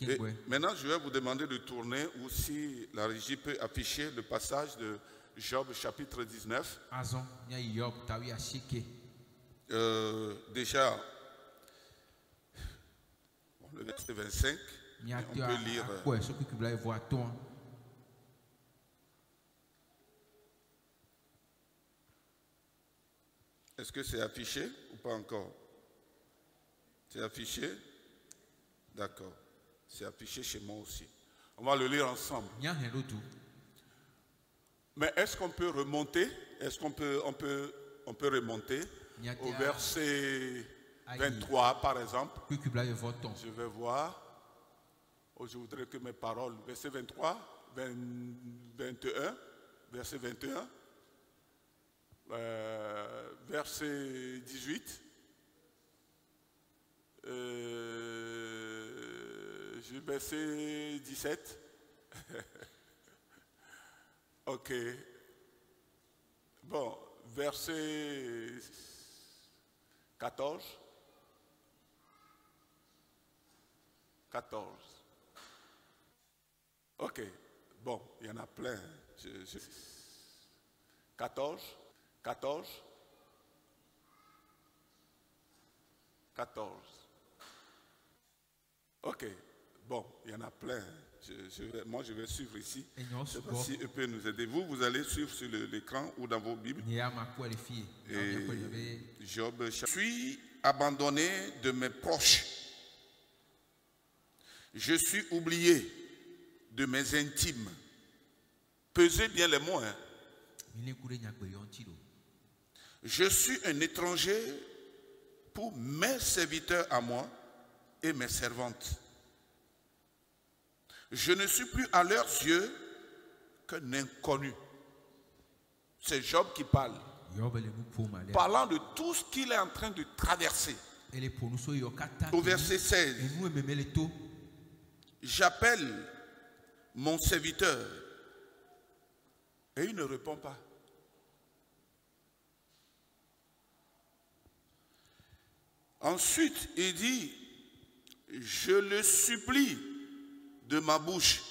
Et maintenant, je vais vous demander de tourner ou si la régie peut afficher le passage de Job chapitre 19. Déjà, le verset 25, on peut lire. Est-ce que c'est affiché ou pas encore? C'est affiché? D'accord. C'est affiché chez moi aussi. On va le lire ensemble. Mais est-ce qu'on peut remonter? Est-ce qu'on peut remonter au verset 23 par exemple? Je vais voir. Oh, je voudrais que mes paroles, verset 23, 21, verset 21, verset 18, verset 17. Ok. Bon, verset 14. 14. Ok. Bon, il y en a plein. 14. 14. 14. Ok. Bon, il y en a plein. Moi, je vais suivre ici. Je ne sais pas si eux peuvent nous aider. Vous allez suivre sur l'écran ou dans vos Bibles. Et Job, je suis abandonné de mes proches. Je suis oublié de mes intimes. Pesez bien les mots. Hein. Je suis un étranger pour mes serviteurs à moi et mes servantes. Je ne suis plus à leurs yeux qu'un inconnu. C'est Job qui parle. Parlant de tout ce qu'il est en train de traverser. Au verset 16. J'appelle mon serviteur et il ne répond pas. Ensuite, il dit, je le supplie de ma bouche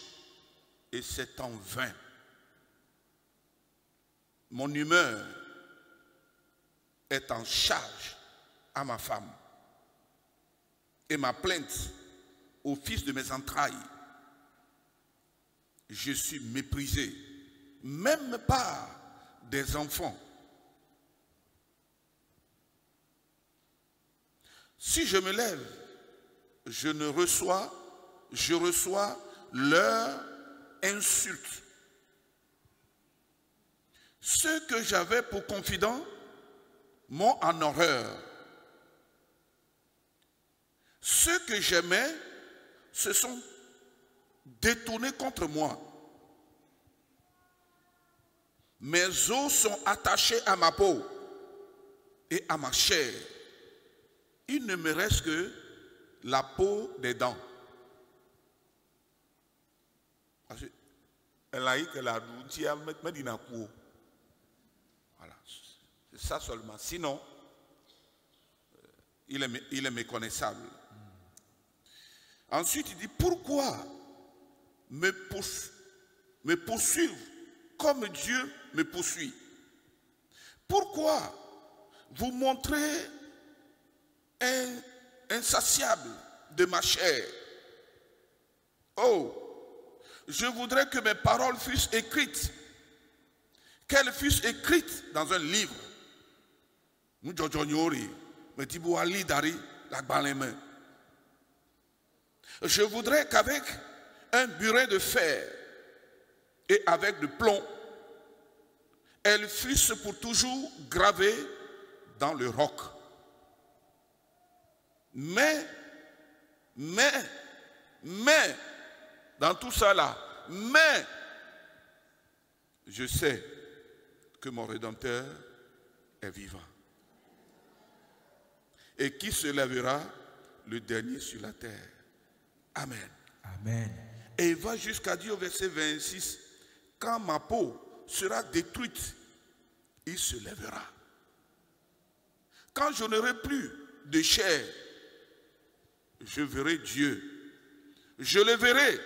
et c'est en vain. Mon humeur est en charge à ma femme et ma plainte au fils de mes entrailles. Je suis méprisé, même par des enfants. Si je me lève, je reçois leur insulte. Ceux que j'avais pour confidents m'ont en horreur. Ceux que j'aimais se sont détournés contre moi. Mes os sont attachés à ma peau et à ma chair. Il ne me reste que la peau des dents. Voilà, c'est ça seulement. Sinon, il est méconnaissable. Ensuite, il dit, pourquoi me poursuivre comme Dieu me poursuit? Pourquoi vous montrez insatiable de ma chair? Oh, je voudrais que mes paroles fussent écrites, qu'elles fussent écrites dans un livre. Je voudrais qu'avec un burin de fer et avec du plomb, elles fussent pour toujours gravées dans le roc. Mais, dans tout ça là, mais, je sais que mon Rédempteur est vivant. Et qui se lèvera le dernier sur la terre. Amen. Amen. Et il va jusqu'à dire au verset 26, quand ma peau sera détruite, il se lèvera. Quand je n'aurai plus de chair, je verrai Dieu. Je le verrai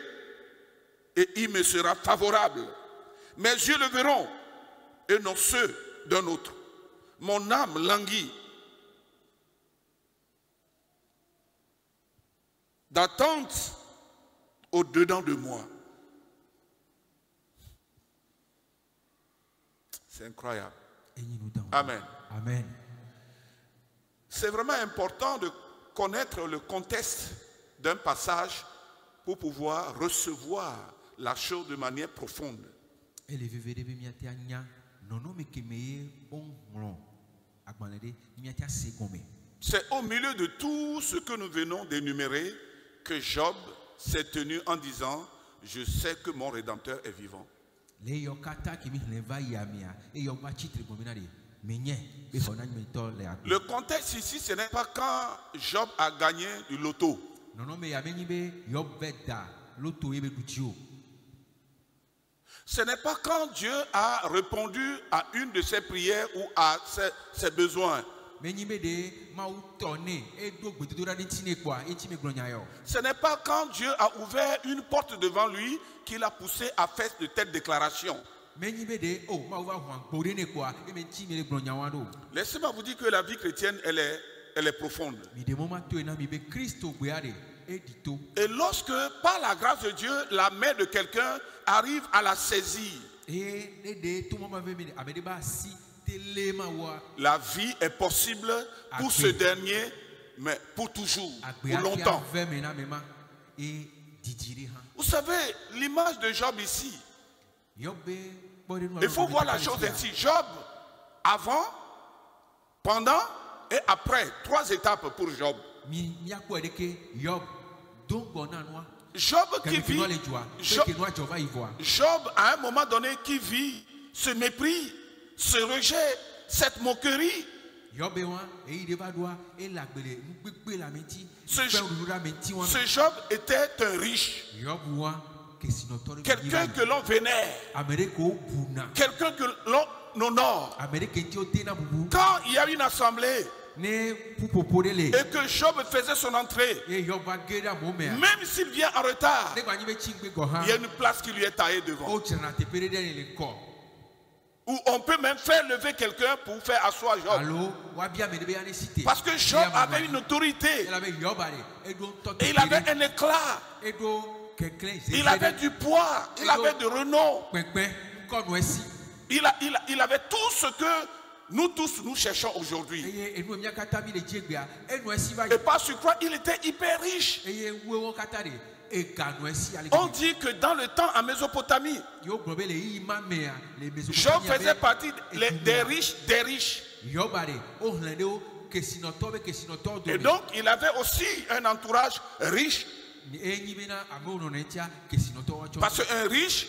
et il me sera favorable. Mes yeux le verront et non ceux d'un autre. Mon âme languit d'attente au-dedans de moi. C'est incroyable. Amen. Amen. C'est vraiment important de connaître le contexte d'un passage pour pouvoir recevoir la chose de manière profonde. C'est au milieu de tout ce que nous venons d'énumérer que Job s'est tenu en disant « Je sais que mon Rédempteur est vivant ». Le contexte ici, ce n'est pas quand Job a gagné du loto. Ce n'est pas quand Dieu a répondu à une de ses prières ou à ses besoins. Ce n'est pas quand Dieu a ouvert une porte devant lui qu'il a poussé à faire de telles déclarations. Laissez-moi vous dire que la vie chrétienne, elle est profonde. Et lorsque, par la grâce de Dieu, la main de quelqu'un arrive à la saisir, la vie est possible pour ce dernier, mais pour toujours, pour longtemps. Vous savez, l'image de Job ici, il faut voir la chose ainsi. Job, avant, pendant et après, 3 étapes pour Job. Job qui vit, Job à un moment donné qui vit ce mépris, ce rejet, cette moquerie. Ce Job était un riche. Quelqu'un que l'on vénère. Quelqu'un que l'on honore. Quand il y a une assemblée et que Job faisait son entrée, même s'il vient en retard, il y a une place qui lui est taillée devant. Ou on peut même faire lever quelqu'un pour faire asseoir Job. Parce que Job avait une autorité. Et il avait un éclat. Il avait du poids. Il avait du renom. Il avait tout ce que nous tous nous cherchons aujourd'hui. Et par surcroît, il était hyper riche. On dit que dans le temps en Mésopotamie, Job faisait partie des riches des riches. Et donc il avait aussi un entourage riche. Parce qu'un riche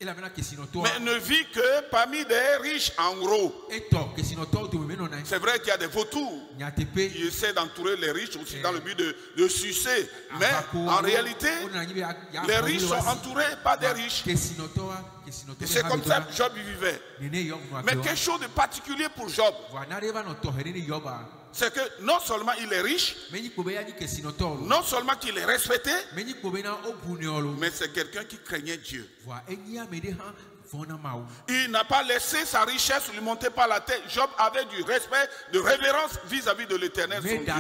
mais ne vit que parmi des riches en gros. C'est vrai qu'il y a des vautours qui essaient d'entourer les riches aussi dans le but de sucer. Mais en réalité, les riches sont entourés par des riches. Et c'est comme ça que Job vivait. Mais quelque chose de particulier pour Job, c'est que non seulement il est riche, non seulement qu'il est respecté, mais c'est quelqu'un qui craignait Dieu. Il n'a pas laissé sa richesse lui monter par la tête. Job avait du respect, de révérence vis-à-vis de l'Éternel, son Dieu.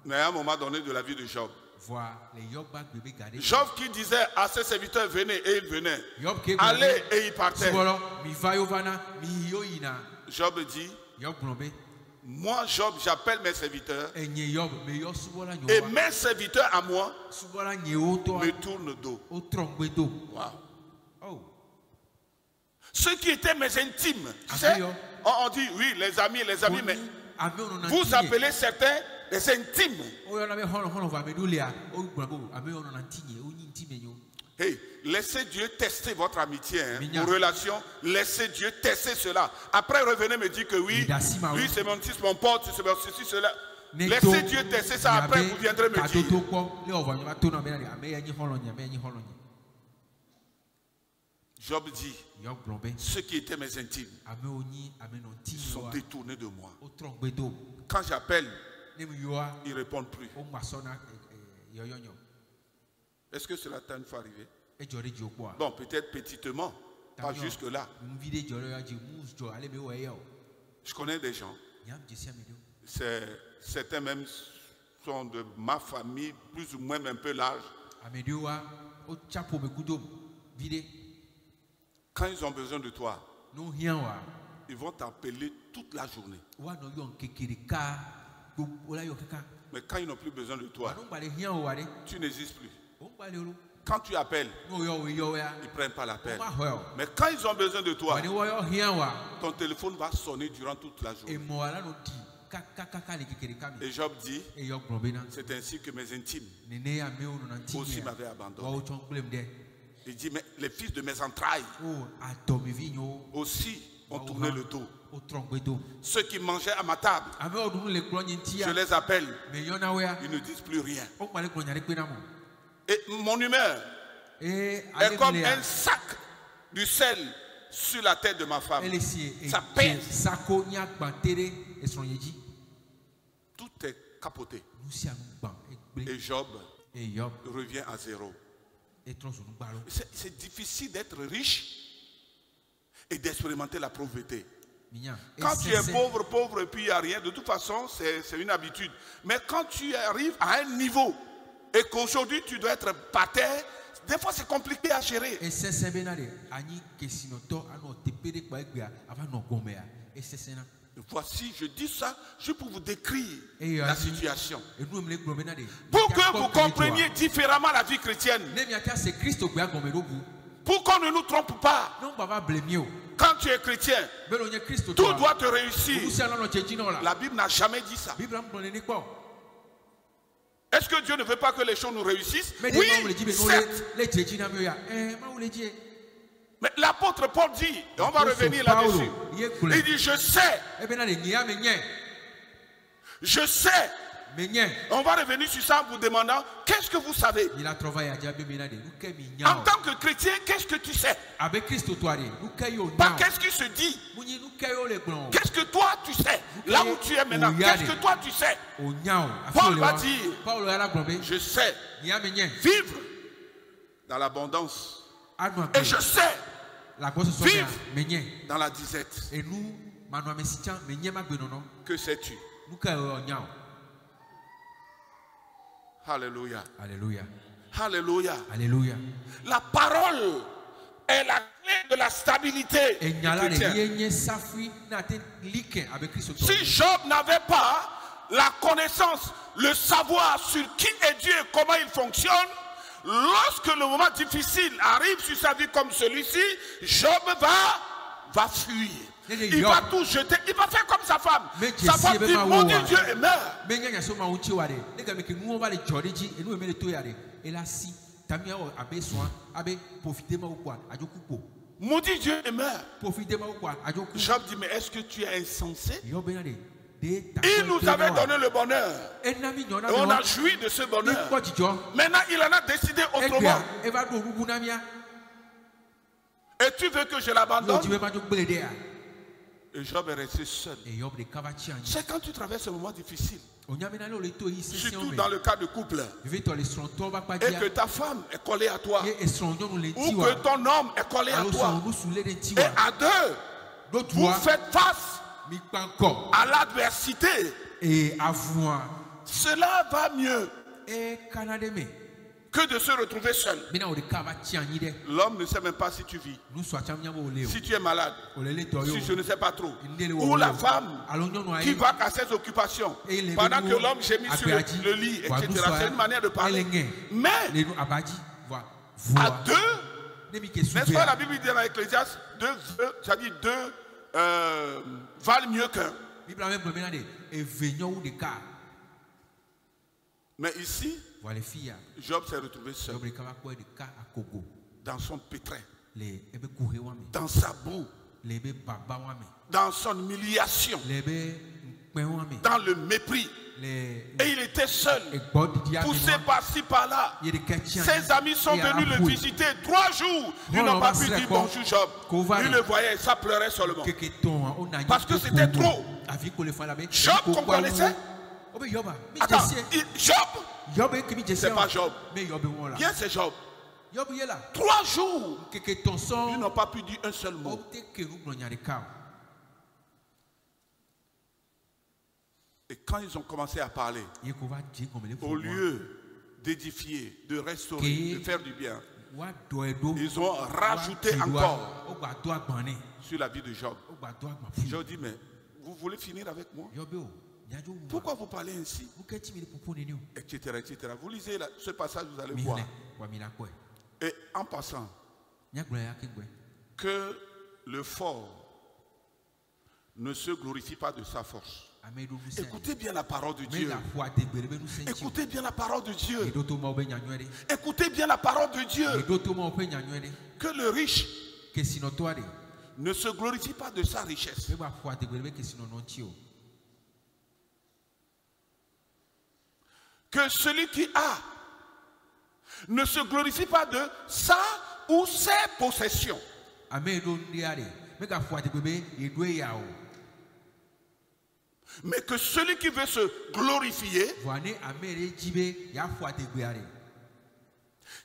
Mais à un moment donné de la vie de Job, Job qui disait à ses serviteurs venez et ils venaient, allez et ils partaient. Job dit, moi Job j'appelle mes serviteurs et mes serviteurs à moi me tournent dos. Wow. Ceux qui étaient mes intimes, on dit oui les amis, mais vous appelez certains des intimes. Hey, laissez Dieu tester votre amitié, vos relations. Laissez Dieu tester cela. Après, revenez me dire que oui, lui c'est mon fils, mon pote, c'est mon ceci, cela. Laissez Dieu tester ça. Après, vous viendrez me dire. Job dit, ceux qui étaient mes intimes sont détournés de moi. Quand j'appelle, ils ne répondent plus. Est-ce que cela t'a une fois arrivé? Bon, peut-être petitement, pas jusque-là. Je connais des gens, certains même sont de ma famille, plus ou moins un peu large. Quand ils ont besoin de toi, ils vont t'appeler toute la journée. Mais quand ils n'ont plus besoin de toi, tu n'existes plus. Quand tu appelles, ils ne prennent pas l'appel. Mais quand ils ont besoin de toi, ton téléphone va sonner durant toute la journée. Et Job dit, c'est ainsi que mes intimes aussi m'avaient abandonné. Il dit, mais les fils de mes entrailles aussi ont tourné le dos. Ceux qui mangeaient à ma table, je les appelle, ils ne disent plus rien. Et mon humeur est comme un sac du sel sur la tête de ma femme. Ça pèse. Tout est capoté. Et Job revient à zéro. C'est difficile d'être riche et d'expérimenter la pauvreté. Quand tu es pauvre et puis il n'y a rien, de toute façon, c'est une habitude. Mais quand tu arrives à un niveau et qu'aujourd'hui tu dois être par terre, des fois c'est compliqué à gérer. Voici, je dis ça juste pour vous décrire la situation. Pour que vous compreniez différemment la vie chrétienne. Pour qu'on ne nous trompe pas. Quand tu es chrétien, tout doit te réussir. La Bible n'a jamais dit ça. Est-ce que Dieu ne veut pas que les choses nous réussissent? Oui, certes. Mais l'apôtre Paul dit, et on va revenir là-dessus, il dit, je sais, on va revenir sur ça en vous demandant, qu'est-ce que vous savez? En tant que chrétien, qu'est-ce que tu sais? Pas qu'est-ce qui se dit? Qu'est-ce que toi tu sais? Là où tu es maintenant, qu'est-ce que toi tu sais? Paul va dire, je sais vivre dans l'abondance. Et je sais vivre dans la disette. Que sais-tu? Alléluia. Alléluia. Alléluia. Alléluia. La parole est la clé de la stabilité. Si Job n'avait pas la connaissance, le savoir sur qui est Dieu et comment il fonctionne, lorsque le moment difficile arrive sur sa vie comme celui-ci, Job va fuir. Il va tout jeter. Il va faire comme sa femme. Sa femme dit, maudit Dieu et meurt. Maudit Dieu et meurt. Job dit, mais est-ce que tu es insensé? Il nous avait donné le bonheur. Et on a joui de ce bonheur. Maintenant, il en a décidé autrement. Et tu veux que je l'abandonne? Et Job est resté seul. C'est quand tu traverses un moment difficile, surtout dans le cas de couple, et que ta femme est collée à toi, ou que ton homme est collé à toi, et à deux, vous faites face à l'adversité, cela va mieux que de se retrouver seul. L'homme ne sait même pas si tu vis, si tu es malade, si je ne sais pas trop. Ou la femme qui va à ses occupations pendant que l'homme gémit sur le lit, etc. C'est une manière de parler. Mais à deux, n'est-ce pas la Bible dit dans Ecclésiaste, deux valent mieux qu'un. Mais ici, Job s'est retrouvé seul dans son pétrin, dans sa boue, dans son humiliation, dans le mépris. Et il était seul, poussé par-ci par-là. Ses amis sont venus le visiter 3 jours. Ils n'ont pas pu dire bonjour Job. Il le voyait, ça pleurait seulement. Parce que c'était trop. Job qu'on connaissait. Attends, Job, c'est pas Job. Bien, c'est Job. 3 jours, ils n'ont pas pu dire un seul mot. Et quand ils ont commencé à parler, au lieu d'édifier, de restaurer, de faire du bien, ils ont rajouté encore sur la vie de Job. Job dit, mais vous voulez finir avec moi? Pourquoi vous parlez ainsi? Etc., etc. Vous lisez ce passage, vous allez voir. Et en passant, que le fort ne se glorifie pas de sa force. Écoutez bien la parole de Dieu. Écoutez bien la parole de Dieu. Écoutez bien la parole de Dieu. Que le riche ne se glorifie pas de sa richesse. Que celui qui a ne se glorifie pas de sa ou ses possessions. Mais que celui qui veut se glorifier,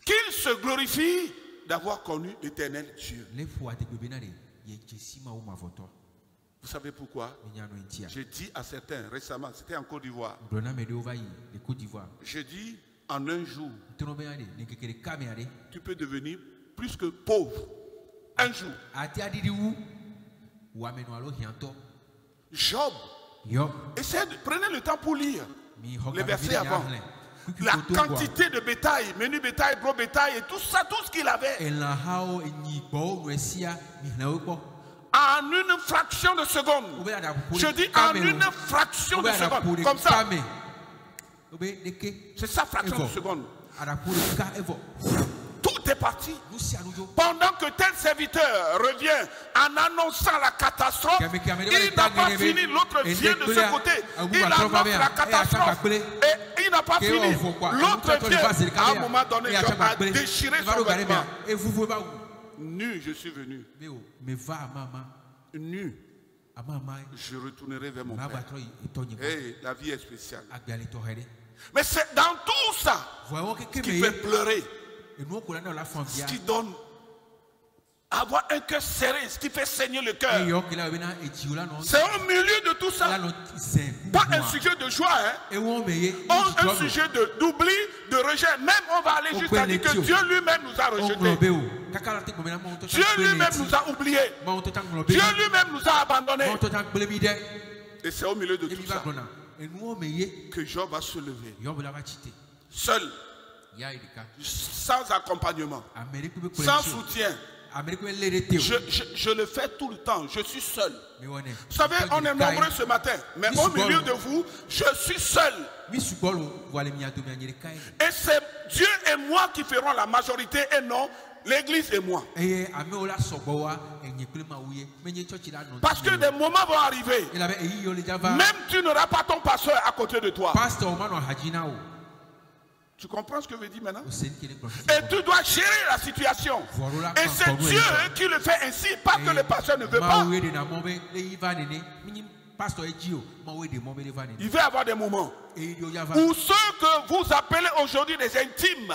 qu'il se glorifie d'avoir connu l'éternel Dieu. Vous savez pourquoi? J'ai dit à certains récemment, c'était en Côte d'Ivoire. J'ai dit, en un jour, tu peux devenir plus que pauvre. Un jour. Job. Prenez le temps pour lire les versets avant. La quantité de bétail, menu bétail, gros bétail et tout ça, tout ce qu'il avait. En une fraction de seconde. Je dis en une fraction de seconde. Comme ça. C'est ça, fraction de seconde. Tout est parti. Pendant que tel serviteur revient en annonçant la catastrophe, il n'a pas fini, l'autre vient de ce côté. Il annonce la catastrophe et il n'a pas fini. L'autre vient, à un moment donné, Job a déchiré son vêtement. Nu, je suis venu. Nu. Je retournerai vers mon Père. Hey, la vie est spéciale. Mais c'est dans tout ça qui fait pleurer. Ce qui donne avoir un cœur serré, ce qui fait saigner le cœur. C'est au milieu de tout ça. Pas un sujet de joie, un sujet d'oubli, de rejet. Même on va aller jusqu'à dire que Dieu lui-même nous a rejetés. Dieu lui-même nous a oubliés. Dieu lui-même nous a abandonnés. Et c'est au milieu de tout ça que Job va se lever. Seul. Sans accompagnement, sans soutien. Je le fais tout le temps, je suis seul. Vous savez, on est nombreux ce matin, mais au milieu de vous, je suis seul. Et c'est Dieu et moi qui ferons la majorité et non l'église et moi. Parce que des moments vont arriver, même tu n'auras pas ton pasteur à côté de toi. Tu comprends ce que je veux dire maintenant? Et tu dois gérer la situation. Et c'est Dieu qui le fait ainsi, pas que le pasteur ne veut pas. Il va y avoir des moments où ceux que vous appelez aujourd'hui des intimes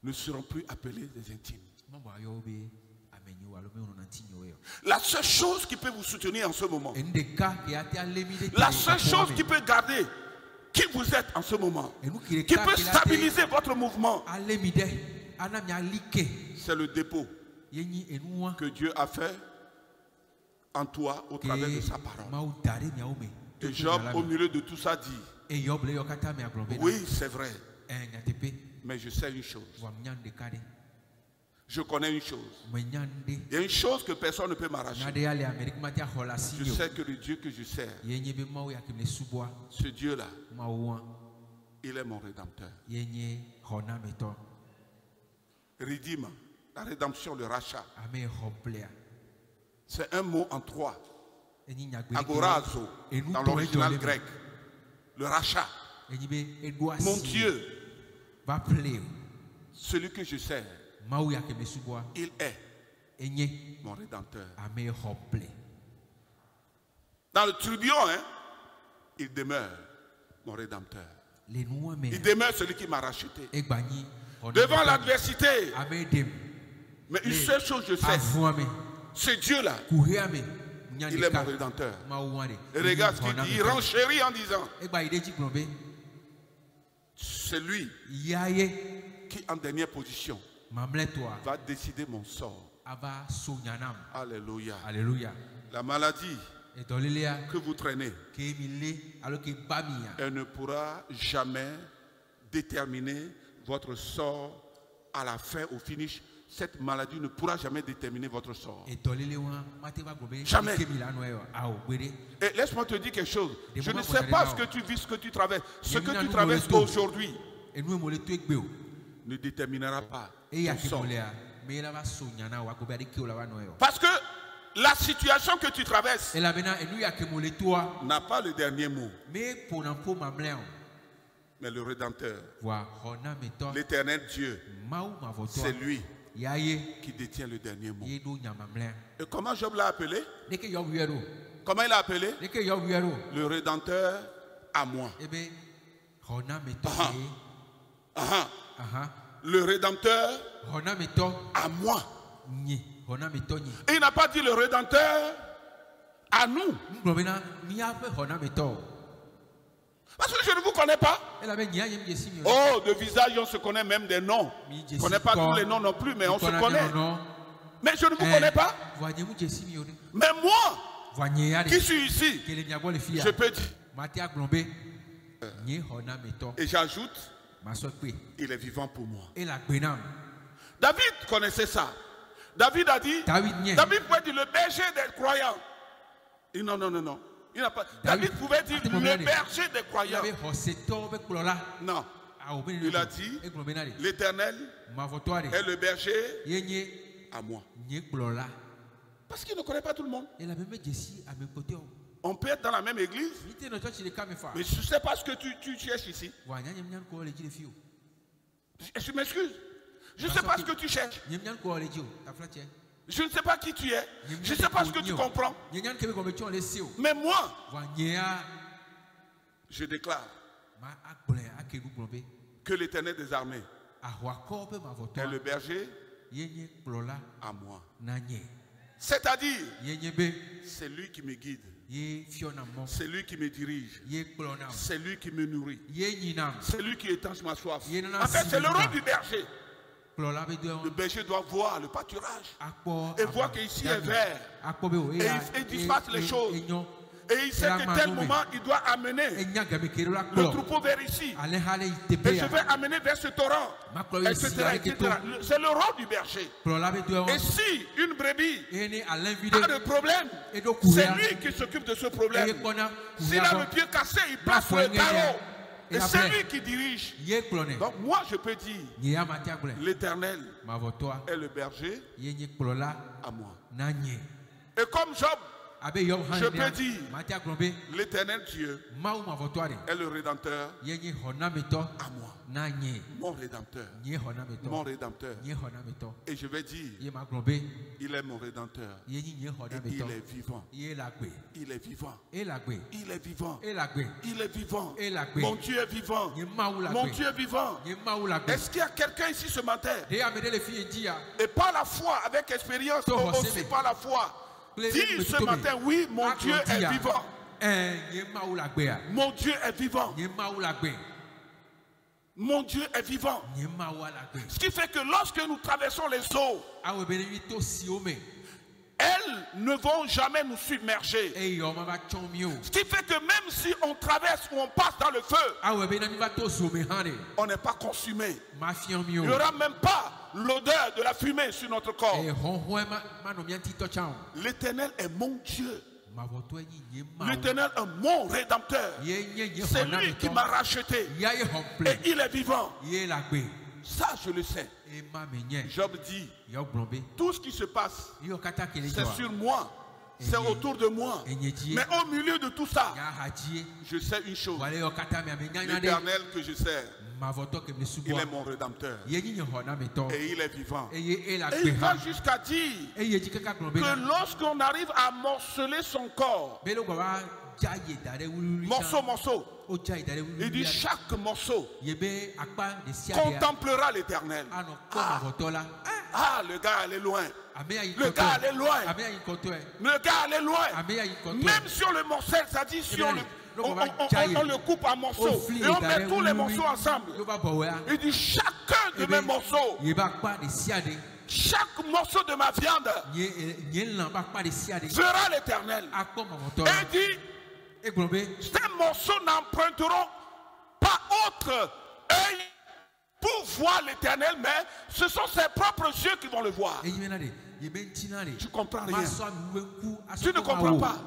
ne seront plus appelés des intimes. La seule chose qui peut vous soutenir en ce moment, la seule chose qui peut garder qui vous êtes en ce moment, qui peut stabiliser votre mouvement, c'est le dépôt que Dieu a fait en toi au travers de sa parole. Et Job, au milieu de tout ça, dit: oui, c'est vrai, mais je sais une chose. Je connais une chose. Il y a une chose que personne ne peut m'arracher. Je sais que le Dieu que je sers, ce Dieu-là, il est mon rédempteur. Redeem, la rédemption, le rachat. C'est un mot en trois. Agorazo, dans l'original grec. Le rachat. Mon Dieu, celui que je sers, il est mon rédempteur. Dans le tourbillon, hein, il demeure mon rédempteur. Il demeure celui qui m'a racheté. Devant l'adversité. Mais une seule chose je sais. Ce Dieu-là, il est mon rédempteur. Et regarde ce qu'il dit. Il renchérit en disant, c'est lui qui, en dernière position, va décider mon sort. Alléluia. Alléluia. La maladie que vous traînez, elle ne pourra jamais déterminer votre sort à la fin, au finish. Cette maladie ne pourra jamais déterminer votre sort. Jamais. Et laisse-moi te dire quelque chose. Je ne sais pas ce que tu vis, ce que tu traverses. Ce que tu traverses aujourd'hui ne déterminera pas ton sort. Parce que la situation que tu traverses n'a pas le dernier mot. Mais le Rédempteur, l'Éternel Dieu, c'est lui qui détient le dernier mot. Et comment Job l'a appelé? Comment il l'a appelé? Le Rédempteur à moi. Le Rédempteur à moi. Et il n'a pas dit le Rédempteur à nous. Parce que je ne vous connais pas. Oh, de visage, on se connaît même des noms. On ne connaît pas tous les noms non plus, mais on se connaît. Mais je ne vous connais pas. Mais moi, qui suis ici, je peux dire. Et j'ajoute, il est vivant pour moi. David connaissait ça. David a dit, David pouvait dire le berger des croyants. Et non, non, non, non. Il n'a pas, David pouvait dire le berger des croyants. Non. Il a dit, l'Éternel est le berger à moi. Parce qu'il ne connaît pas tout le monde. On peut être dans la même église, mais je ne sais pas ce que tu cherches ici. Je m'excuse. Je ne sais pas ce que tu cherches. Je ne sais pas qui tu es. Je ne sais pas ce que tu comprends. Mais moi, je déclare que l'Éternel des armées est le berger à moi. C'est-à-dire, c'est lui qui me guide. C'est lui qui me dirige. C'est lui qui me nourrit. C'est lui qui étanche ma soif. En fait, c'est le rôle du berger. Le berger doit voir le pâturage et voir qu'ici est vert. Et il dispasse les choses. Et il sait que tel moment, il doit amener le troupeau vers ici. Et je vais amener vers ce torrent, etc. C'est le rôle du berger. Et si une brebis a des problèmes, c'est lui qui s'occupe de ce problème. S'il a le pied cassé, il place le carreau. Et c'est lui qui dirige. Donc moi je peux dire, l'Éternel est le berger à moi. Et comme Job, je peux dire, l'Éternel Dieu est le Rédempteur à moi. Mon Rédempteur. Mon Rédempteur. Et je vais dire, il est mon Rédempteur. Et il est vivant. Il est vivant. Il est vivant. Il est vivant. Mon Dieu est vivant. Mon Dieu est vivant. Est-ce qu'il y a quelqu'un ici ce matin? Et par la foi, avec expérience, aussi par la foi, dis ce matin, oui, mon Dieu est vivant. Mon Dieu est vivant. Mon Dieu est vivant. Ce qui fait que lorsque nous traversons les eaux, elles ne vont jamais nous submerger. Ce qui fait que même si on traverse ou on passe dans le feu, on n'est pas consumé. Il n'y aura même pas l'odeur de la fumée sur notre corps. L'Éternel est mon Dieu. L'Éternel est mon Rédempteur. C'est lui qui m'a racheté. Et il est vivant. Ça, je le sais. Job dit, tout ce qui se passe, c'est sur moi. C'est autour de moi. Mais au milieu de tout ça, je sais une chose. L'Éternel que je sers, il est mon rédempteur. Et il est vivant. Et il va jusqu'à dire que lorsqu'on arrive à morceler son corps, morceau, il dit chaque morceau contemplera l'Éternel. Ah, le gars allait loin. Le gars allait loin. Le gars allait loin. Même si on le morcelle, ça dit si on le coupe en morceaux et on met tous les morceaux ensemble. Il dit chacun de mes morceaux, chaque morceau de ma viande sera l'Éternel. Et il dit, ces morceaux n'emprunteront pas autre œil pour voir l'Éternel, mais ce sont ses propres yeux qui vont le voir. Tu comprends rien. Tu ne comprends pas.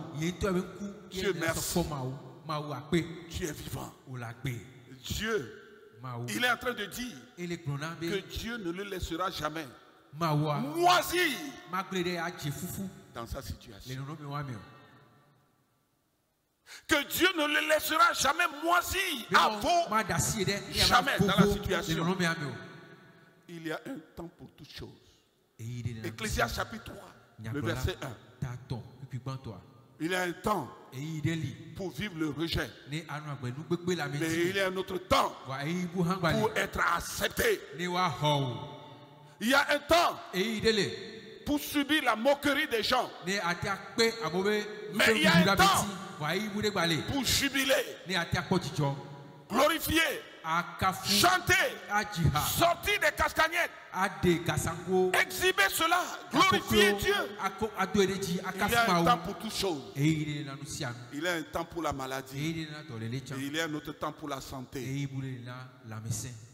Dieu merci. Tu es vivant. Dieu, il est en train de dire que Dieu ne le laissera jamais moisir dans sa situation. Que Dieu ne le laissera jamais moisir à vous, jamais dans la situation. Il y a un temps pour toutes choses. Ecclésiaste chapitre 3, le verset 1. Il y a un temps pour vivre le rejet. Mais il y a un autre temps pour être accepté. Il y a un temps pour subir la moquerie des gens. Mais il y a un temps pour jubiler, glorifier, chanter, sortir des cascagnettes, exhiber cela, glorifier Dieu. Il y a un temps pour toutes choses. Il y a un temps pour la maladie. Et il y a un autre temps pour la santé.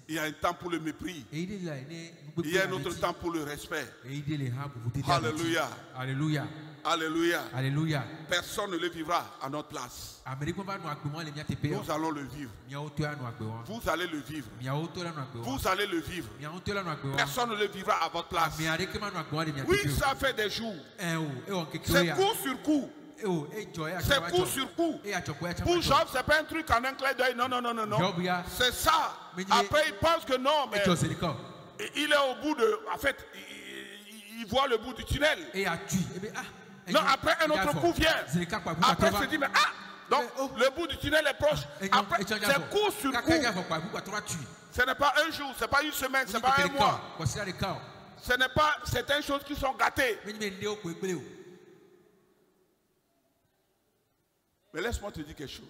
Il y a un temps pour le mépris. Il y a un autre temps pour le respect. Alléluia. Alléluia. Alléluia. Alléluia. Personne ne le vivra à notre place. Nous allons le vivre. Vous allez le vivre. Vous allez le vivre. Personne ne le vivra à votre place. Oui, ça fait des jours. C'est coup sur coup. C'est coup sur coup. Pour Job, c'est pas un truc en un clin d'œil. Non, non, non, non, non. C'est ça. Après, il pense que non, mais il est au bout de. En fait, il voit le bout du tunnel. Non, après un autre coup vient. Après, il se dit, mais ah, donc le bout du tunnel est proche. Après, c'est coup sur coup. Ce n'est pas un jour, ce n'est pas une semaine, ce n'est pas un mois. Ce n'est pas certaines choses qui sont gâtées. Mais laisse-moi te dire quelque chose.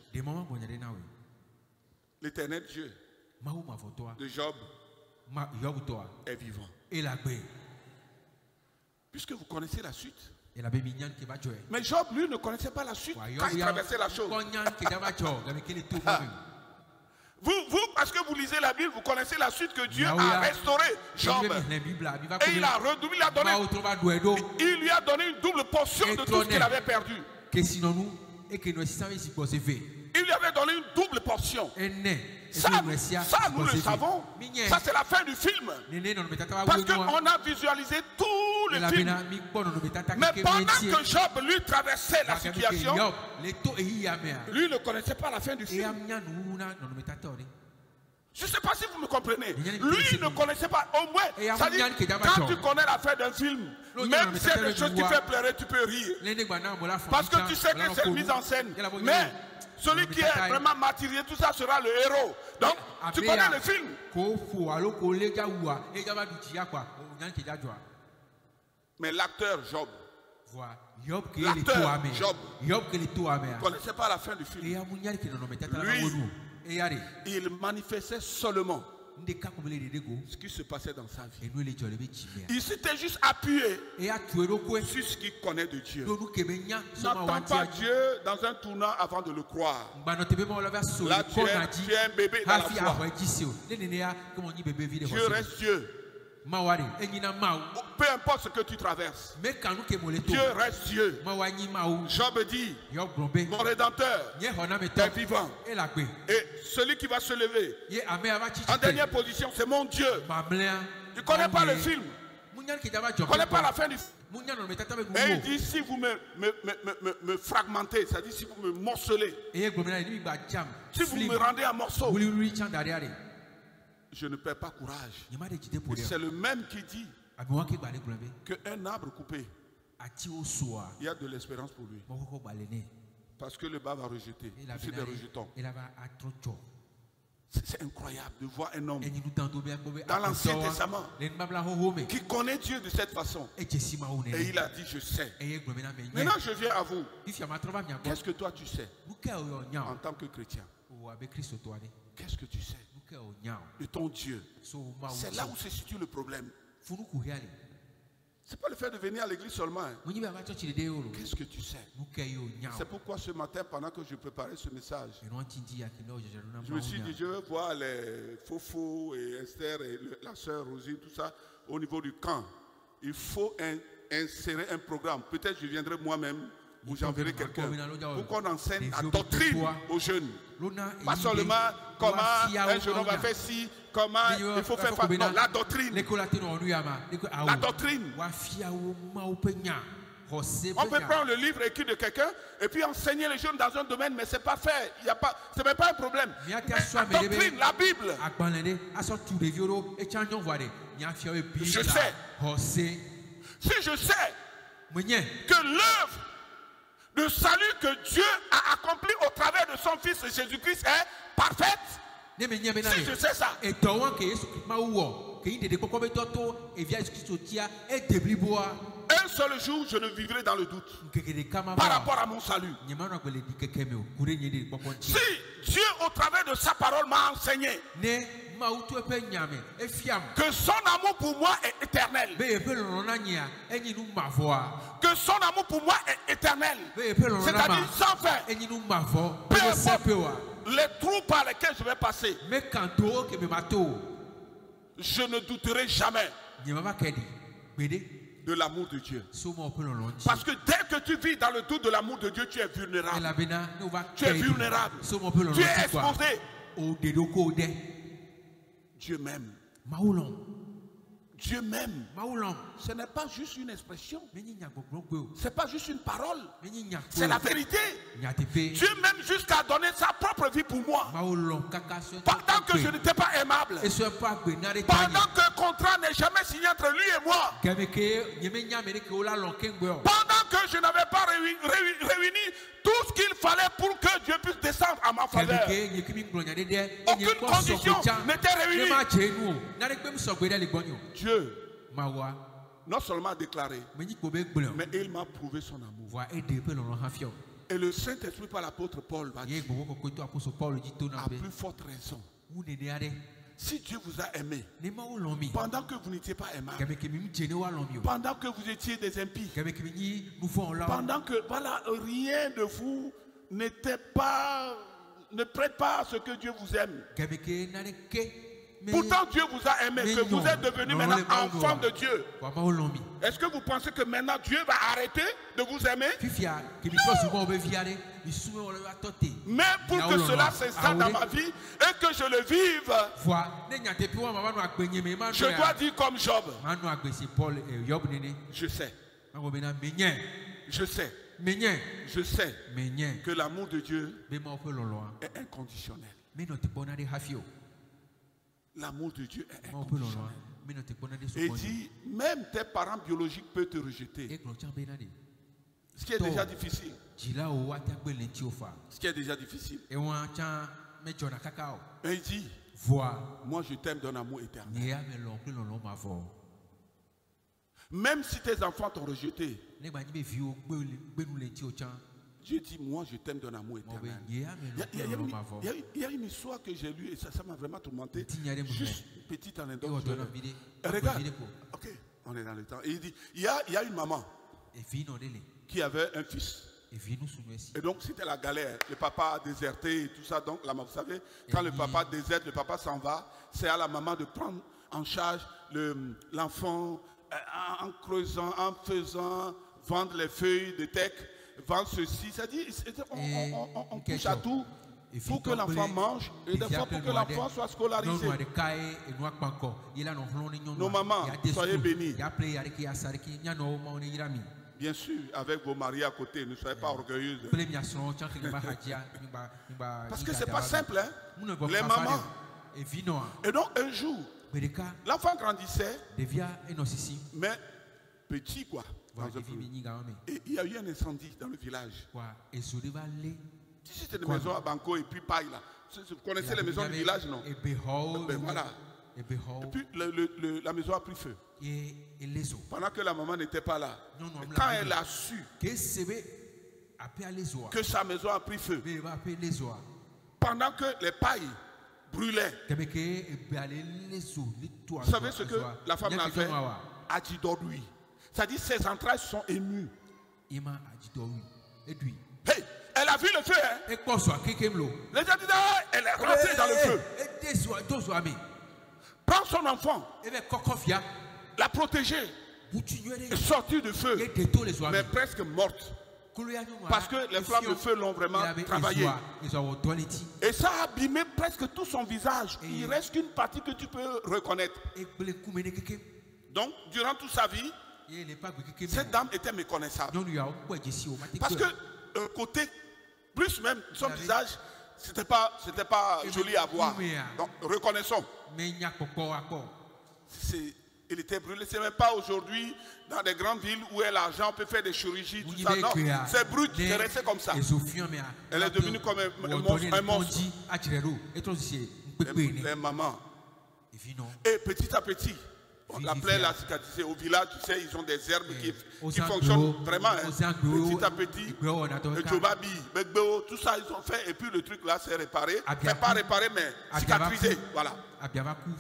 L'Éternel Dieu de Job est vivant. Puisque vous connaissez la suite. Mais Job, lui, ne connaissait pas la suite quand il traversait la chose. Vous, parce que vous lisez la Bible, vous connaissez la suite que Dieu a restauré Job. Et il a redoublé, il lui a donné une double portion de tout ce qu'il avait perdu. Il lui avait donné une double portion. Ça, nous le savons. Ça, c'est la fin du film. Parce qu'on a visualisé tout le film. Mais pendant que Job, lui, traversait la situation, lui ne connaissait pas la fin du film. Je ne sais pas si vous me comprenez. Lui ne connaissait pas. Au moins, ça dit, quand tu connais la fin d'un film, même si c'est des choses qui font pleurer, tu peux rire. Parce que tu sais que c'est mise en scène. Mais celui qui est vraiment martyrisé, tout ça sera le héros. Donc, tu connais le film. Mais l'acteur Job, ne connaissait pas la fin du film. Lui, il manifestait seulement ce qui se passait dans sa vie. Il s'était juste appuyé sur ce qu'il connaît de Dieu. N'attends pas Dieu dans un tournant avant de le croire. Là, tu es un bébé dans la foi. Dieu reste Dieu. Peu importe ce que tu traverses, Dieu reste Dieu. Job dit, mon Rédempteur est vivant. Et celui qui va se lever en dernière position, c'est mon Dieu. Tu ne connais pas le film. Tu ne connais pas la fin du film. Et il dit, si vous me fragmentez, c'est-à-dire si vous me morcelez, si vous me rendez en morceaux, je ne perds pas courage. Et c'est le même qui dit qu'un arbre coupé, il y a de l'espérance pour lui. Parce que le bas va rejeter. C'est des rejetons. C'est incroyable de voir un homme dans l'Ancien Testament qui connaît Dieu de cette façon. Et il a dit, je sais. Maintenant, je viens à vous. Qu'est-ce que toi tu sais en tant que chrétien? Qu'est-ce que tu sais de ton Dieu? C'est là où se situe le problème. Ce n'est pas le fait de venir à l'église seulement. Qu'est-ce que tu sais? C'est pourquoi ce matin, pendant que je préparais ce message, je me suis dit, je veux voir les Fofo et Esther et la sœur Rosine, tout ça, au niveau du camp. Il faut insérer un programme. Peut-être je viendrai moi-même ou j'enverrai quelqu'un pour qu'on enseigne la doctrine aux jeunes. Pas seulement comment un jeune homme va faire ci, comment il faut faire ça. Non, la doctrine. La doctrine. On peut prendre le livre écrit de quelqu'un et puis enseigner les jeunes dans un domaine, mais ce n'est pas fait. Ce n'est même pas un problème. La doctrine, la Bible. Je sais. Si je sais que l'œuvre de salut que Dieu a accompli au travers de son Fils Jésus-Christ est parfaite, si je sais ça, un seul jour, je ne vivrai dans le doute par rapport à mon salut. Si Dieu, au travers de sa parole, m'a enseigné que son amour pour moi est éternel, que son amour pour moi est éternel, c'est-à-dire sans fin, peu importe les trous par lesquels je vais passer, je ne douterai jamais de l'amour de Dieu. Parce que dès que tu vis dans le doute de l'amour de Dieu, tu es vulnérable. Tu es vulnérable. Tu es exposé. Dieu m'aime. Dieu m'aime. Ce n'est pas juste une expression. Ce n'est pas juste une parole. C'est la vérité. Dieu m'aime jusqu'à donner sa propre vie pour moi. Pendant que je n'étais pas aimable. Pendant que contrat n'est jamais signé entre lui et moi. Pendant que je n'avais pas réuni tout ce qu'il fallait pour que Dieu puisse descendre à ma faveur. Aucune condition n'était réunie. Dieu non seulement a déclaré, mais il m'a prouvé son amour. Et le Saint-Esprit par l'apôtre Paul va dire, à plus forte raison, si Dieu vous a aimé, pendant que vous n'étiez pas aimable, pendant que vous étiez des impies, pendant que voilà, rien de vous n'était pas, ne prête pas à ce que Dieu vous aime. Pourtant Dieu vous a aimé, que vous êtes devenu maintenant enfant de Dieu. Est-ce que vous pensez que maintenant Dieu va arrêter de vous aimer? Mais pour que cela s'installe dans ma vie et que je le vive, je dois dire comme Job, je sais. Je sais. Je sais que l'amour de Dieu est inconditionnel. L'amour de Dieu est inconditionnel. Et il dit, même tes parents biologiques peuvent te rejeter. Ce qui est déjà difficile. Ce qui est déjà difficile. Et il dit, moi je t'aime d'un amour éternel. Même si tes enfants t'ont rejeté, Dieu dit, moi je t'aime d'un amour éternel. Il y a une histoire que j'ai lue et ça m'a vraiment tourmenté. Juste petite anecdote. Regarde, ok, on est dans le temps. Et il dit, il y a une maman qui avait un fils. Et donc c'était la galère. Le papa a déserté et tout ça. Donc là, vous savez, quand le papa déserte, le papa s'en va, c'est à la maman de prendre en charge l'enfant en creusant, en faisant, vendre les feuilles de tech, vendre ceci. C'est-à-dire, on touche à tout pour que l'enfant mange et des fois pour que l'enfant soit scolarisé. Nos mamans, soyez bénis. Bien sûr, avec vos maris à côté, ne soyez pas orgueilleuses. Parce que ce n'est pas simple, hein? Les mamans. Et donc, un jour, l'enfant grandissait, mais petit, quoi. Et il y a eu un incendie dans le village. Si c'était une maison à Banco et puis paille, là. Vous connaissez les maisons du village, non? Ben voilà. Et puis la maison a pris feu. Pendant que la maman n'était pas là. Quand elle a su que sa maison a pris feu, pendant que les pailles brûlaient, vous savez ce que la femme a fait? A dit d'orgueil. C'est-à-dire ses entrailles sont émues. Hey, elle a vu le feu, hein? Les gens disent, elle est rentrée dans le feu. Prends son enfant, la protéger, et sortir du feu, mais presque morte. Parce que les flammes de feu l'ont vraiment travaillé. Et ça a abîmé presque tout son visage. Il ne reste qu'une partie que tu peux reconnaître. Donc, durant toute sa vie, cette dame était méconnaissable. Parce que côté, plus même, son visage, c'était pas joli à voir. Donc, reconnaissons. Il était brûlé. C'est même pas aujourd'hui dans des grandes villes où l'argent peut faire des chirurgies, tout ça. Non, c'est brut, c'est resté comme ça. Elle est devenue comme un monstre. Les mamans. Et petit à petit, on l'appelait la cicatrisée. Au village, tu sais, ils ont des herbes qui fonctionnent vraiment. Petit à petit, le jobabi, tout ça, ils ont fait. Et puis le truc là, s'est réparé. Mais pas réparé, mais cicatrisé. Voilà.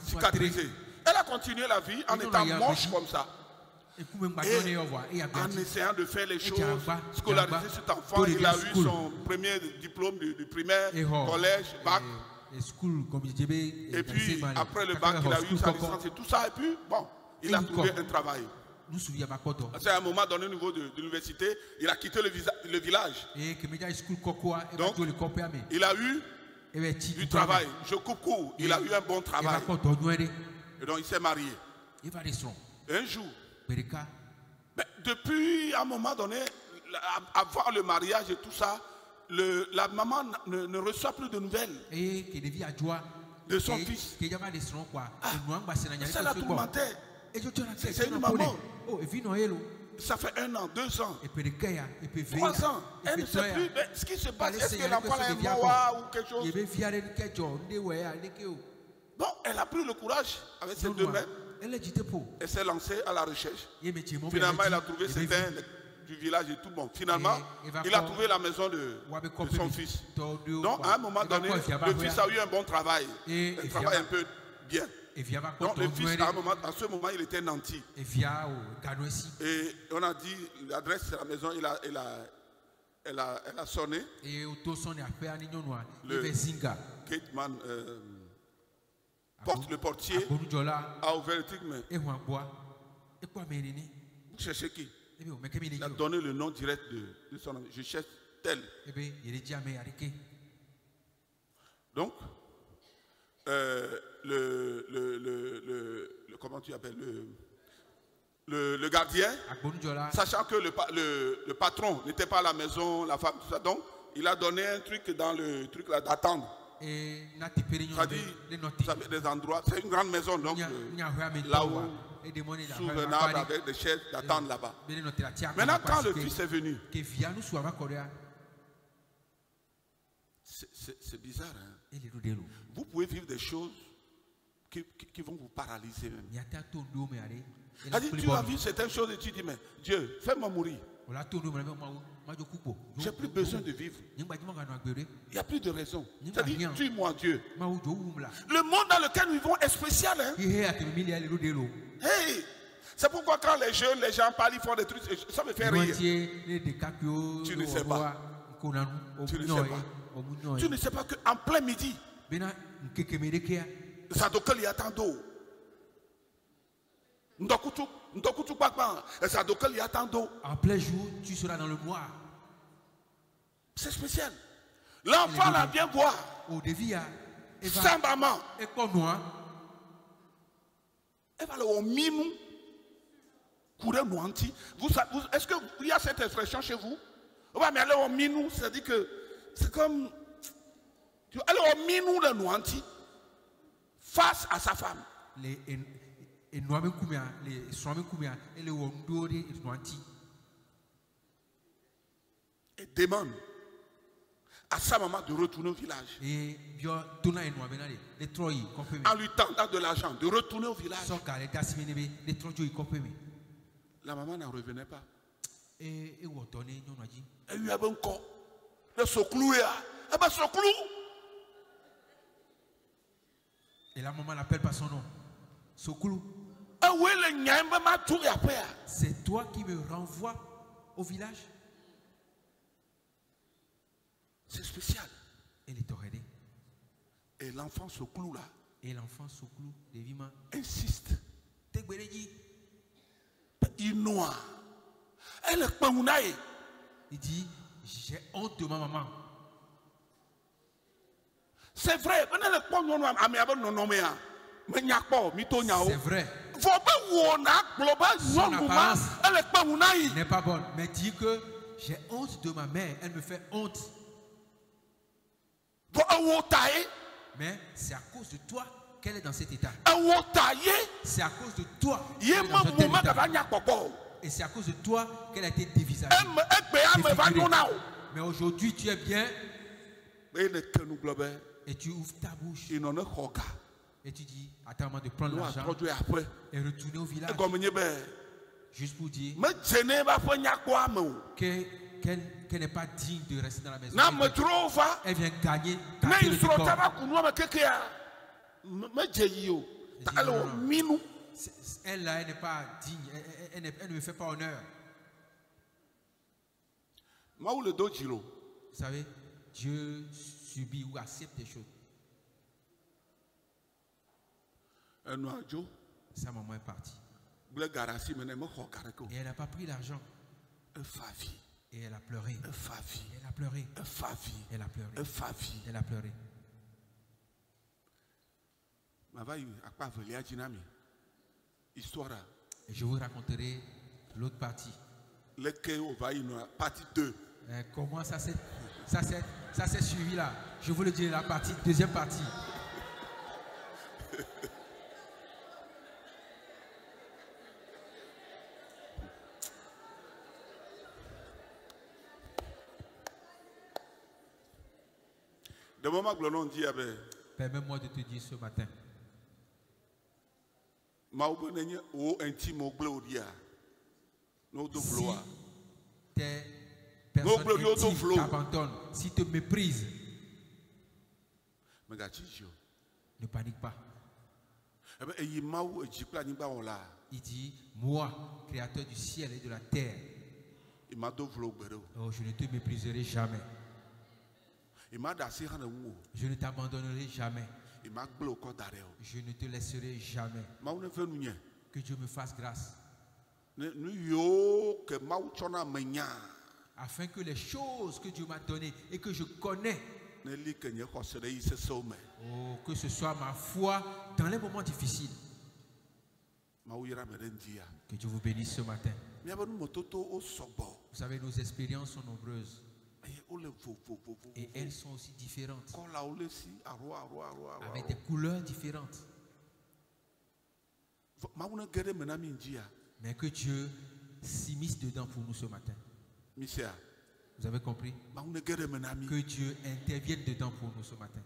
Cicatrisé. Elle a continué la vie en étant moche comme ça. Et en essayant de faire les choses, scolariser cet enfant, il a eu son premier diplôme du primaire, collège, bac. Et puis après le bac, il a eu sa licence et tout ça. Et puis, bon, il a trouvé un travail. C'est à un moment donné au niveau de l'université, il a quitté le village. Donc, il a eu du travail. Je coupe court, il a eu un bon travail. Et donc il s'est marié. Un jour, depuis un moment donné, avoir le mariage et tout ça, la maman ne reçoit plus de nouvelles de son fils. Ça l'a tourmenté. C'est une maman. Ça fait 1 an, 2 ans, 3 ans. Elle ne sait plus ce qui se passe. Est-ce que l'enfant est mort ou quelque chose? Bon, elle a pris le courage avec ses 2 mains. Elle s'est lancée à la recherche. Finalement, elle a trouvé certains du village et tout. Bon, finalement, il a trouvé la maison de son fils. Donc, à un moment donné, le fils a eu un bon travail. Un travail un peu bien. Donc, le fils, à ce moment, il était nanti. Et on a dit, l'adresse de la maison, elle a sonné. Le gateman, le portier a ouvert le truc, mais vous cherchez qui? Il a donné le nom direct de son ami. Je cherche tel. Donc, comment tu appelles le gardien, sachant que le patron n'était pas à la maison, la femme, tout ça, donc il a donné un truc dans le truc là d'attendre. C'est-à-dire, vous avez des endroits, c'est une grande maison, donc là où, sous un arbre avec des chaises d'attendre là-bas. Maintenant, quand le fils est venu, c'est bizarre, hein? Vous pouvez vivre des choses qui vont vous paralyser même. Tu vas vivre certaines choses et tu dis, mais Dieu, fais-moi mourir. J'ai plus besoin de vivre. Il n'y a plus de raison. C'est-à-dire, tue-moi Dieu. Le monde dans lequel nous vivons est spécial. Hein? Hey, c'est pourquoi quand les jeunes, les gens parlent, ils font des trucs, ça me fait rire. Tu ne sais pas. Tu ne sais pas. Tu ne sais pas qu'en plein midi, Sadokel y attend d'eau. En plein jour, tu seras dans le noir. C'est spécial. L'enfant là vient voir. Sans maman. Et comme moi. Elle va le minou. Est-ce qu'il y a cette expression chez vous? Mais elle est au minou, c'est-à-dire que c'est comme. Elle est au minou de Nouanti face à sa femme. Et demande à sa maman de retourner au village. En lui tendant de l'argent, de retourner au village. La maman n'en revenait pas. Elle lui avait encore. Elle se clouait. Elle se cloue. Et la maman l'appelle par son nom. Sokulou. C'est toi qui me renvoies au village. C'est spécial. Elle est aidée. Et l'enfant Sokulou là. Et l'enfant Sokulou insiste. Il noie. Elle est pas mounaï. Il dit, j'ai honte de ma maman. C'est vrai. C'est vrai. Son apparence n'est pas bonne. Mais dit que j'ai honte de ma mère. Elle me fait honte. Mais c'est à cause de toi qu'elle est dans cet état. C'est à cause de toi qu'elle est dans cet état. Et c'est à cause de toi qu'elle a été dévisagée. Mais aujourd'hui tu es bien. Et tu ouvres ta bouche. Et tu dis, attends-moi de prendre l'argent et retourner au village. Juste pour dire qu'elle n'est pas digne de rester dans la maison. Elle vient gagner. Elle là, elle n'est pas digne. Elle ne me fait pas honneur. Vous savez, Dieu subit ou accepte des choses. Sa maman est partie. Et elle n'a pas pris l'argent. Et elle a pleuré. Elle a pleuré. Elle a pleuré. Elle a pleuré. Et je vous raconterai l'autre partie. Partie 2. Comment ça s'est suivi là? Je vous le dis, la deuxième partie. Permets-moi de te dire ce matin. Si tes personnes intimes t'abandonnent, si te méprisent, ne panique pas. Il dit, moi, créateur du ciel et de la terre, oh, je ne te mépriserai jamais. Je ne t'abandonnerai jamais. Je ne te laisserai jamais. Que Dieu me fasse grâce. Afin que les choses que Dieu m'a données et que je connais, oh, que ce soit ma foi dans les moments difficiles. Que Dieu vous bénisse ce matin. Vous savez, nos expériences sont nombreuses. Et elles sont aussi différentes. Avec des couleurs différentes. Mais que Dieu s'immisce dedans pour nous ce matin. Vous avez compris? Que Dieu intervienne dedans pour nous ce matin.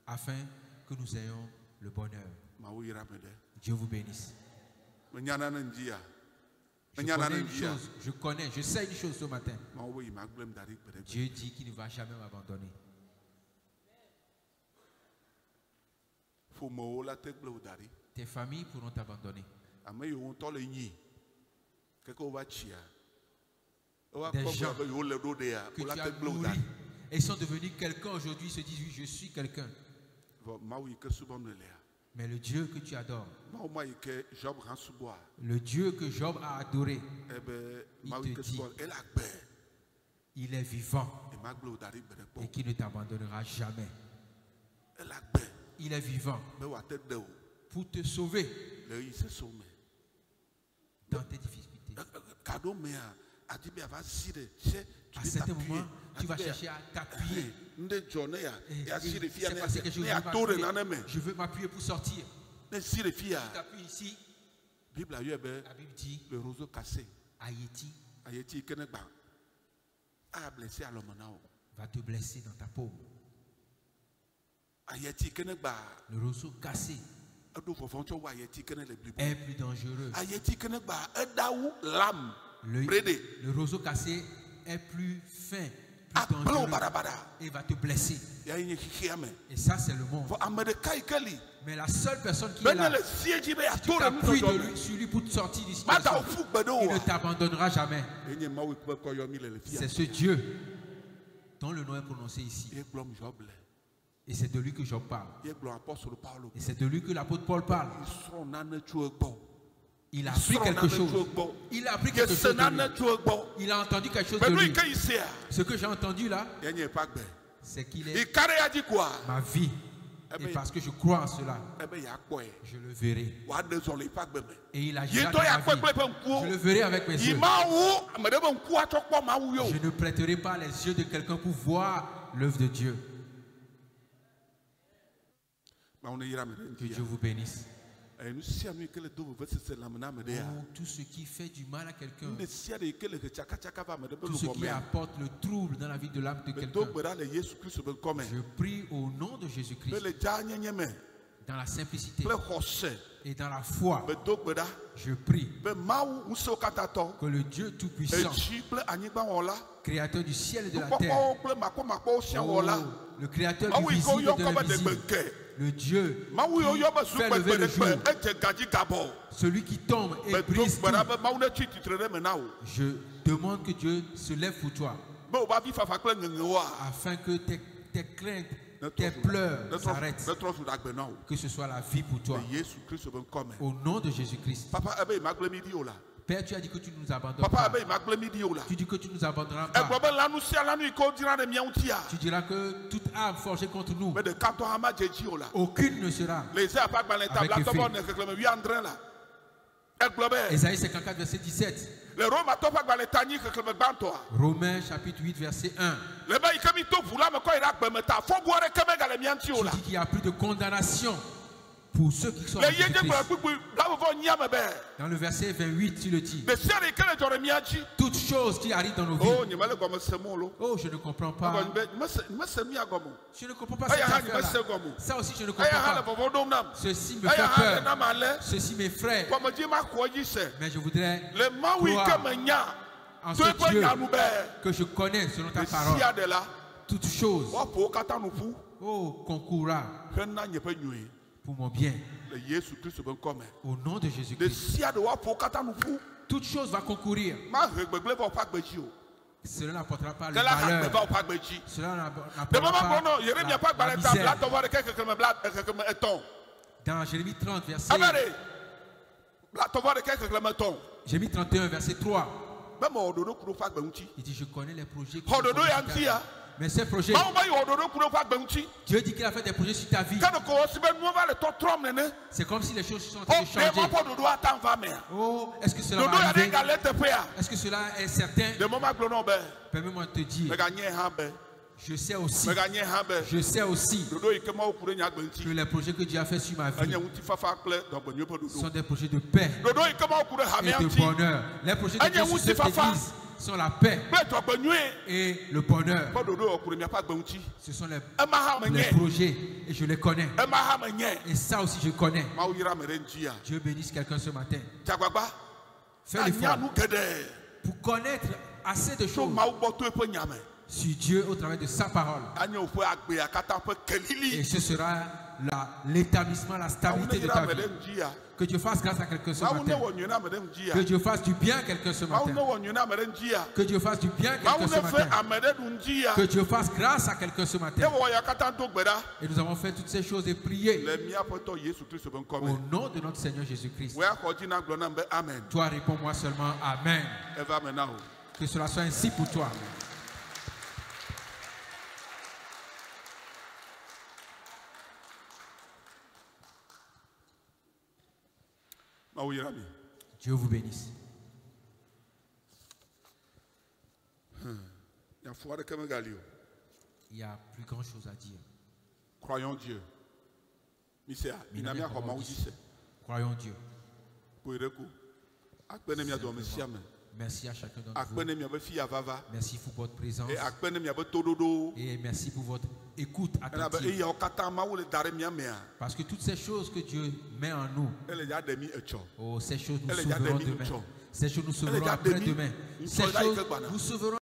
Afin que nous ayons le bonheur. Dieu vous bénisse. Je sais une chose ce matin. Dieu dit qu'il ne va jamais m'abandonner. Tes familles pourront t'abandonner. Des gens que tu as nourris et sont devenus quelqu'un aujourd'hui se disent oui, je suis quelqu'un. Mais le Dieu que tu adores, le Dieu que Job a adoré, il te dit, il est vivant et qui ne t'abandonnera jamais. Il est vivant pour te sauver dans tes difficultés. À certains moments, tu vas chercher à t'appuyer. Je veux m'appuyer pour sortir. Tu t'appuies ici. La Bible dit le roseau cassé. Haïti va te blesser dans ta paume. Le roseau cassé est plus dangereux. Le roseau cassé est plus fin, plus dangereux et va te blesser. Et ça, c'est le monde. Mais la seule personne qui est là, si tu t'appuies sur lui pour te sortir d'ici, il ne t'abandonnera jamais. C'est ce Dieu dont le nom est prononcé ici. Et c'est de lui que Job parle. Et c'est de lui que l'apôtre Paul parle. Il a appris quelque chose. Il a appris quelque chose de lui. Il a entendu quelque chose de lui. Ce que j'ai entendu là, c'est qu'il est ma vie. Et parce que je crois en cela, je le verrai. Et il agira dans ma vie. Je le verrai avec mes yeux. Je ne prêterai pas les yeux de quelqu'un pour voir l'œuvre de Dieu. Que Dieu vous bénisse. Tout ce qui fait du mal à quelqu'un, tout ce qui apporte le trouble dans la vie de l'âme de quelqu'un, je prie au nom de Jésus-Christ, dans la simplicité et dans la foi, je prie que le Dieu Tout-Puissant, Créateur du ciel et de la terre, le Créateur du visible et de l'invisible, le Dieu qui fait lever le jour, celui qui tombe et brise tout. Je demande que Dieu se lève pour toi, afin que tes craintes, tes pleurs s'arrêtent, que ce soit la vie pour toi. Au nom de Jésus-Christ. Père, tu as dit que tu ne nous abandonnes pas. Tu dis que tu ne nous abandonneras pas. Tu diras que toute arme forgée contre nous, aucune ne sera avec effet. Ésaïe 54, verset 17. Romains chapitre 8, verset 1. Tu dis qu'il n'y a plus de condamnation pour ceux qui sont en Jésus-Christ. Dans le verset 28, tu le dis. Toutes choses qui arrivent dans nos vies. Oh, je ne comprends pas. Je ne comprends pas cette affaire-là. Ça aussi, je ne comprends pas. Ceci me fait peur. Ceci m'effraie. Mais je voudrais croire en ce Dieu que je connais selon ta parole. Toutes choses, oh, concourra pour mon bien. Au nom de Jésus-Christ. Toute chose va concourir. Cela n'apportera pas le malheur. Cela n'apportera pas la misère. Dans Jérémie 30, verset... Jérémie 31, verset 3. Il dit, je connais les projets qui sont. Mais ces projets, Dieu dit qu'il a fait des projets sur ta vie. C'est comme si les choses sont en train de changer. Oh, est-ce que cela va arriver? Est-ce que cela est certain? Permets-moi de te dire, je sais aussi que les projets que Dieu a fait sur ma vie sont des projets de paix et de bonheur. Les projets de Dieu sur cette église sont la paix et le bonheur. Ce sont les projets et je les connais. Et ça aussi je connais. Dieu bénisse quelqu'un ce matin. Fais l'effort pour connaître assez de choses sur Dieu au travers de sa parole. Et ce sera l'établissement, la stabilité de ta vie. Que Dieu fasse grâce à quelqu'un ce matin. Que Dieu fasse du bien à quelqu'un ce matin. Que Dieu fasse du bien à quelqu'un ce matin. Que Dieu fasse grâce à quelqu'un ce matin. Et nous avons fait toutes ces choses et prié au nom de notre Seigneur Jésus-Christ. Toi, réponds-moi seulement Amen. Que cela soit ainsi pour toi. Dieu vous bénisse. Il y a plus grand chose à dire. Croyons Dieu. Croyons Dieu. Merci à chacun d'entre vous. Merci pour votre présence. Et merci pour votre écoute attentive. Parce que toutes ces choses que Dieu met en nous, ces choses nous sauveront demain. Ces choses nous sauveront après-demain. Ces choses nous sauveront